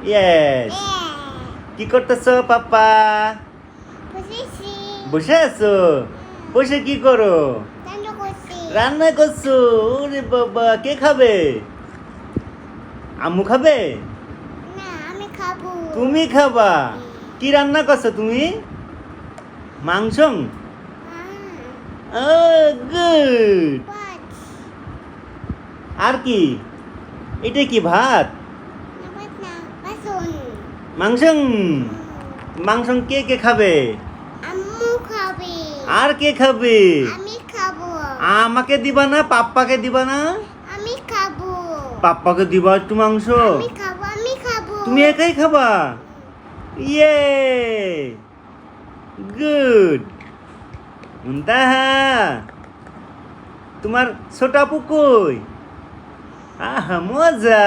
Yes. কি করতেছো পাপ্পা? বসে আছো? বসে কি করো? রান্না করছো? ওরে বাবা, কে খাবে? আম্মু খাবে? তুমি খাবা? কি রান্না করছো তুমি? মাংস? গুড। আর কি? এটা কি ভাত? মাংস? মাংস কে কে খাবে? আম্মু খাবে। আর কে খাবে? আমি খাবো। আমাকে দিবা না? পাপ্পাকে দিবা না? আমি খাবো। পাপ্পাকে দিবা একটু মাংস? আমি খাবো, আমি খাবো। তুমি একাই খাবা? ইয়ে, গুড। মুনতাহা, তোমার ছোট আপু কই? আহা, মজা।